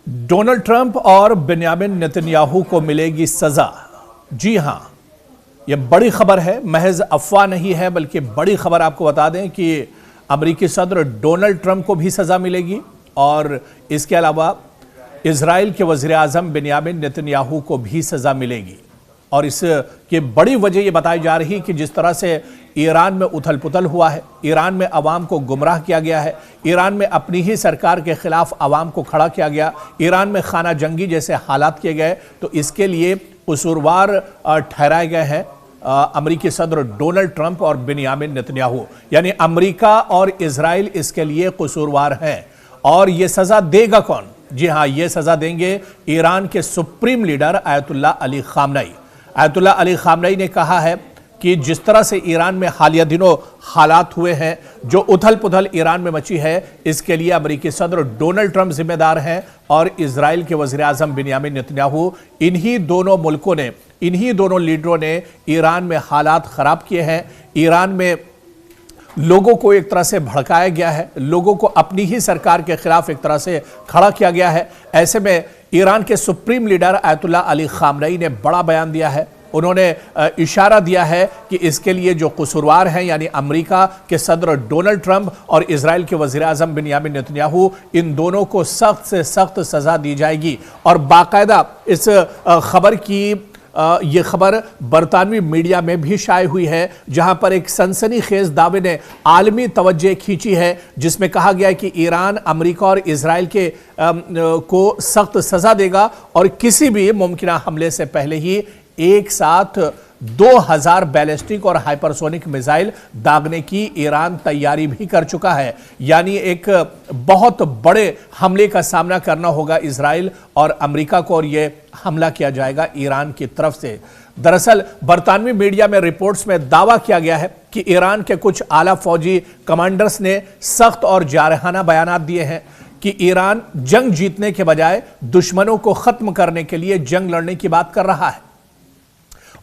Donald Trump और Benjamin Netanyahu को मिलेगी सजा। जी हां, यह बड़ी खबर है, महज अफवाह नहीं है बल्कि बड़ी खबर। आपको बता दें कि अमेरिकी सदर डोनाल्ड ट्रंप को भी सजा मिलेगी और इसके अलावा इजराइल के वजीर आजम बेंयामिन नेतन्याहू को भी सजा मिलेगी। और इसकी बड़ी वजह यह बताई जा रही कि जिस तरह से ईरान में उथल पुथल हुआ है, ईरान में अवाम को गुमराह किया गया है, ईरान में अपनी ही सरकार के खिलाफ अवाम को खड़ा किया गया, ईरान में खाना जंगी जैसे हालात किए गए, तो इसके लिए कसूरवार ठहराए गए हैं अमेरिकी सदर डोनाल्ड ट्रंप और बेंयामिन नेतन्याहू। यानी अमेरिका और इजराइल इसके लिए कसूरवार हैं। और यह सजा देगा कौन? जी हां, यह सजा देंगे ईरान के supreme leader Ayatollah Ali Khamenei. Ayatollah Ali Khamenei ने कहा है कि जिस तरह से ईरान में हालिया दिनों हालात हुए हैं, जो उथल पुथल ईरान में मची है, इसके लिए अमेरिकी सदर डोनाल्ड ट्रंप जिम्मेदार हैं और इजराइल के वजीर आजम बेंयामिन नेतन्याहू। इन्हीं दोनों मुल्कों ने, इन्हीं दोनों लीडरों ने ईरान में हालात खराब किए हैं। ईरान में लोगों को एक तरह से भड़काया गया है, लोगों को अपनी ही सरकार के खिलाफ एक तरह से खड़ा किया गया है। ऐसे में ईरान के supreme leader Ayatollah Ali Khamenei ने बड़ा बयान दिया है। उन्होंने इशारा दिया है कि इसके लिए जो कसूरवार हैं, यानी अमेरिका के सदर डोनाल्ड ट्रंप और इजराइल के वजीर आजम बेंयामिन नेतन्याहू, इन दोनों को सख्त से सख्त सजा दी जाएगी। और बाकायदा इस खबर की ये खबर बरतानवी मीडिया में भी शाये हुई है, जहां पर एक सनसनीखेज दावे ने आलमी तवज्जो खींची है, जिसमें कहा गया है कि ईरान अमेरिका और इजराइल के को सख्त सजा देगा और किसी भी मुमकिन हमले से पहले ही एक साथ 2000 बैलिस्टिक और हाइपरसोनिक मिसाइल दागने की ईरान तैयारी भी कर चुका है। यानी एक बहुत बड़े हमले का सामना करना होगा इजराइल और अमेरिका को, और यह हमला किया जाएगा ईरान की तरफ से। दरअसल बरतानवी मीडिया में रिपोर्ट्स में दावा किया गया है कि ईरान के कुछ आला फौजी कमांडर्स ने सख्त और जारहाना बयानात दिए हैं कि ईरान जंग जीतने के बजाय दुश्मनों को खत्म करने के लिए जंग लड़ने की बात कर रहा है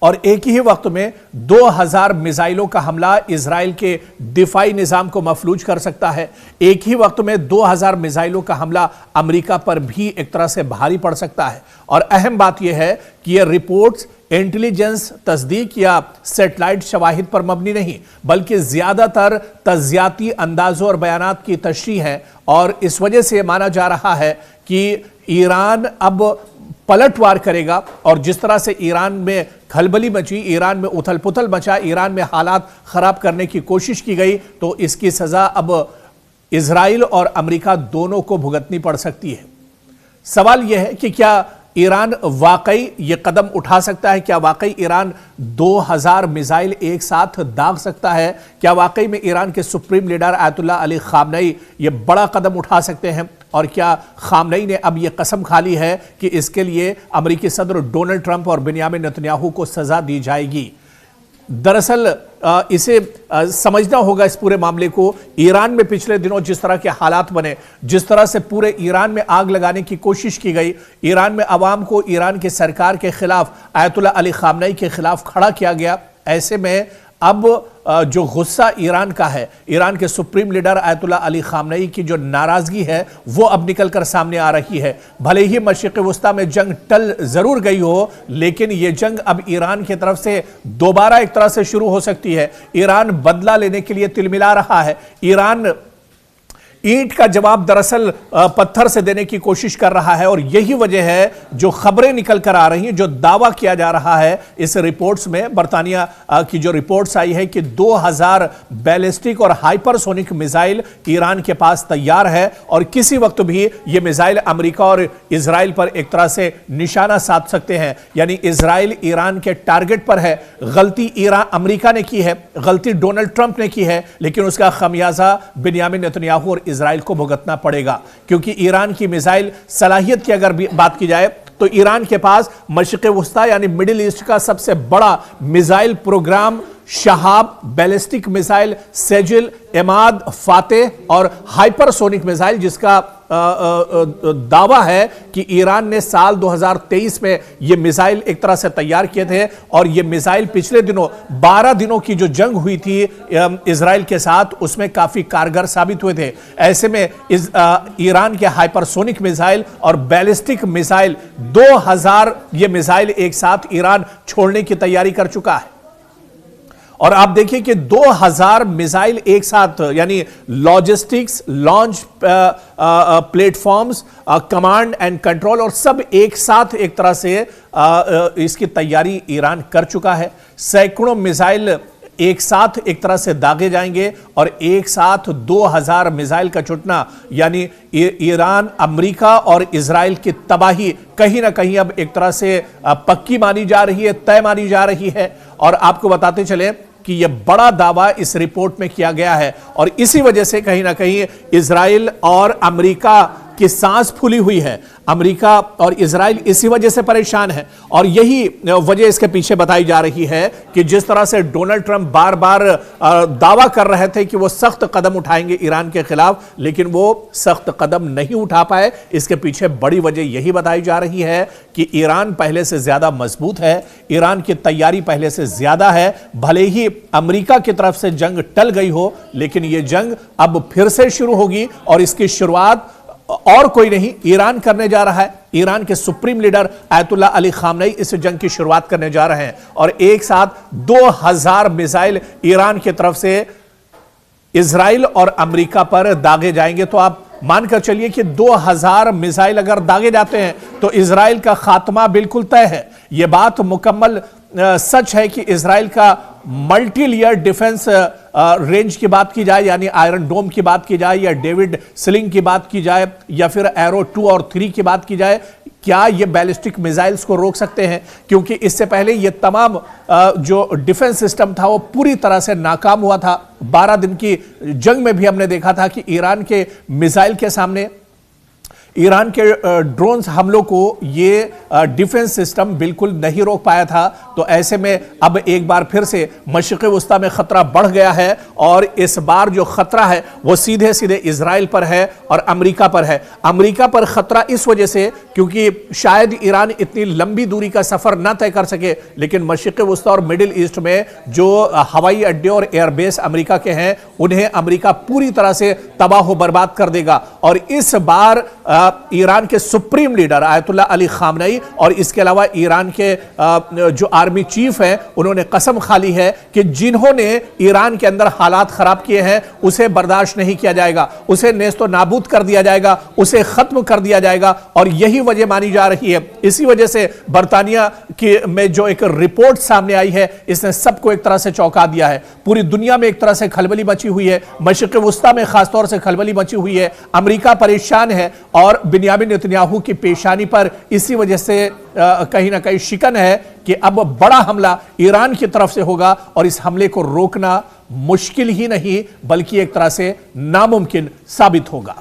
और एक ही वक्त में 2000 मिसाइलों का हमला इजराइल के दिफाई निजाम को मफलूज कर सकता है। एक ही वक्त में 2000 मिसाइलों का हमला अमेरिका पर भी एक तरह से भारी पड़ सकता है। और अहम बात यह है कि यह रिपोर्ट्स इंटेलिजेंस तस्दीक या सैटेलाइट शवाहिद पर मबनी नहीं, बल्कि ज्यादातर तज्जियाती अंदाजों और बयानात की तशरीह है। और इस वजह से माना जा रहा है कि ईरान अब पलटवार करेगा और जिस तरह से ईरान में खलबली मची, ईरान में उथल पुथल मचा, ईरान में हालात खराब करने की कोशिश की गई, तो इसकी सजा अब इजराइल और अमेरिका दोनों को भुगतनी पड़ सकती है। सवाल यह है कि क्या ईरान वाकई ये कदम उठा सकता है? क्या वाकई ईरान 2000 मिसाइल एक साथ दाग सकता है? क्या वाकई में ईरान के supreme leader Ayatollah Ali Khamenei ये बड़ा कदम उठा सकते हैं? और क्या खामनेई ने अब यह कसम खा ली है कि इसके लिए अमेरिकी सदर डोनाल्ड ट्रंप और बेंयामिन नेतन्याहू को सजा दी जाएगी? दरअसल इसे समझना होगा इस पूरे मामले को। ईरान में पिछले दिनों जिस तरह के हालात बने, जिस तरह से पूरे ईरान में आग लगाने की कोशिश की गई, ईरान में अवाम को ईरान की सरकार के खिलाफ, आयतुल्लाह अली खामनेई के खिलाफ खड़ा किया गया। ऐसे में अब जो गुस्सा ईरान का है, ईरान के supreme leader Ayatollah Ali Khamenei की जो नाराजगी है, वो अब निकलकर सामने आ रही है। भले ही मशरिक़ वुस्ता में जंग टल जरूर गई हो, लेकिन ये जंग अब ईरान की तरफ से दोबारा एक तरह से शुरू हो सकती है। ईरान बदला लेने के लिए तिलमिला रहा है। ईरान ईंट का जवाब दरअसल पत्थर से देने की कोशिश कर रहा है और यही वजह है जो खबरें निकल कर आ रही हैं, जो दावा किया जा रहा है इस रिपोर्ट्स में, बरतानिया की जो रिपोर्ट्स आई है कि 2000 बैलिस्टिक और हाइपरसोनिक मिसाइल ईरान के पास तैयार है और किसी वक्त भी ये मिसाइल अमेरिका और इजराइल पर एक तरह से निशाना साध सकते हैं। यानी इजराइल ईरान के टारगेट पर है। गलती ईरान अमेरिका ने की है, गलती डोनाल्ड ट्रंप ने की है, लेकिन उसका खमियाजा बेंयामिन नेतन्याहू और इजराइल को भुगतना पड़ेगा। क्योंकि ईरान की मिसाइल सलाहियत की अगर बात की जाए तो ईरान के पास मशरिक़ वुस्ता यानी मिडिल ईस्ट का सबसे बड़ा missile programme Shahab, ballistic missile Sejjil, Emad, Fateh और हाइपरसोनिक मिसाइल जिसका दावा है कि ईरान ने साल 2023 में यह मिसाइल एक तरह से तैयार किए थे और यह मिसाइल पिछले दिनों 12 दिनों की जो जंग हुई थी इजराइल के साथ उसमें काफी कारगर साबित हुए थे। ऐसे में ईरान के हाइपरसोनिक मिसाइल और बैलिस्टिक मिसाइल 2000 ये मिसाइल एक साथ ईरान छोड़ने की तैयारी कर चुका है। और आप देखिए कि 2000 मिसाइल एक साथ, यानी logistics, launch platforms, command and control, और सब एक साथ एक तरह से इसकी तैयारी ईरान कर चुका है। सैकड़ों मिसाइल एक साथ एक तरह से दागे जाएंगे और एक साथ 2000 मिसाइल का छूटना, यानी ईरान, अमेरिका और इजराइल की तबाही कहीं ना कहीं अब एक तरह से पक्की मानी जा रही है, तय मानी जा रही है। और आपको बताते चले कि यह बड़ा दावा इस रिपोर्ट में किया गया है और इसी वजह से कहीं ना कहीं इजराइल और अमेरिका की सांस फूली हुई है। अमेरिका और इजराइल इसी वजह से परेशान है और यही वजह इसके पीछे बताई जा रही है कि जिस तरह से डोनाल्ड ट्रंप बार बार दावा कर रहे थे कि वो सख्त कदम उठाएंगे ईरान के खिलाफ, लेकिन वो सख्त कदम नहीं उठा पाए। इसके पीछे बड़ी वजह यही बताई जा रही है कि ईरान पहले से ज्यादा मजबूत है, ईरान की तैयारी पहले से ज्यादा है। भले ही अमेरिका की तरफ से जंग टल गई हो, लेकिन यह जंग अब फिर से शुरू होगी और इसकी शुरुआत और कोई नहीं, ईरान करने जा रहा है। ईरान के supreme leader ayatollah Ali Khamenei इस जंग की शुरुआत करने जा रहे हैं और एक साथ 2000 मिसाइल ईरान की तरफ से इजराइल और अमेरिका पर दागे जाएंगे। तो आप मानकर चलिए कि 2000 मिसाइल अगर दागे जाते हैं तो इजराइल का खात्मा बिल्कुल तय है। यह बात मुकम्मल सच है कि इजराइल का मल्टी लेयर डिफेंस रेंज की बात की जाए, यानी आयरन डोम की बात की जाए या डेविड स्लिंग की बात की जाए या फिर एरो 2 और 3 की बात की जाए, क्या ये बैलिस्टिक मिसाइल्स को रोक सकते हैं? क्योंकि इससे पहले ये तमाम जो डिफेंस सिस्टम था वो पूरी तरह से नाकाम हुआ था। 12 दिन की जंग में भी हमने देखा था कि ईरान के मिसाइल के सामने, ईरान के ड्रोन्स हमलों को ये डिफेंस सिस्टम बिल्कुल नहीं रोक पाया था। तो ऐसे में अब एक बार फिर से मशरिक़ वस्ता में खतरा बढ़ गया है और इस बार जो खतरा है वो सीधे सीधे इजराइल पर है और अमेरिका पर है। अमेरिका पर खतरा इस वजह से क्योंकि शायद ईरान इतनी लंबी दूरी का सफर ना तय कर सके, लेकिन मशरिक़ वस्ता और मिडिल ईस्ट में जो हवाई अड्डे और एयरबेस अमेरिका के हैं उन्हें अमेरिका पूरी तरह से तबाह बर्बाद कर देगा। और इस बार ईरान के supreme leader ayatollah Ali Khamenei और इसके अलावा ईरान के जो आर्मी चीफ हैं उन्होंने कसम खा ली है कि जिन्होंने ईरान के अंदर हालात खराब किए हैं उसे बर्दाश्त नहीं किया जाएगा, उसे नेस्तो नाबूद कर दिया जाएगा, उसे खत्म कर दिया जाएगा। और यही वजह मानी जा रही है। इसी वजह से बर्तानिया की में जो एक रिपोर्ट सामने आई है इसने सबको एक तरह से चौंका दिया है। पूरी दुनिया में एक तरह से खलबली मची हुई है, मशरिक़ वस्ता में खासतौर से खलबली मची हुई है। अमेरिका परेशान है और बिन्यामिन नेतन्याहू की पेशानी पर इसी वजह से कहीं ना कहीं शिकन है कि अब बड़ा हमला ईरान की तरफ से होगा और इस हमले को रोकना मुश्किल ही नहीं बल्कि एक तरह से नामुमकिन साबित होगा।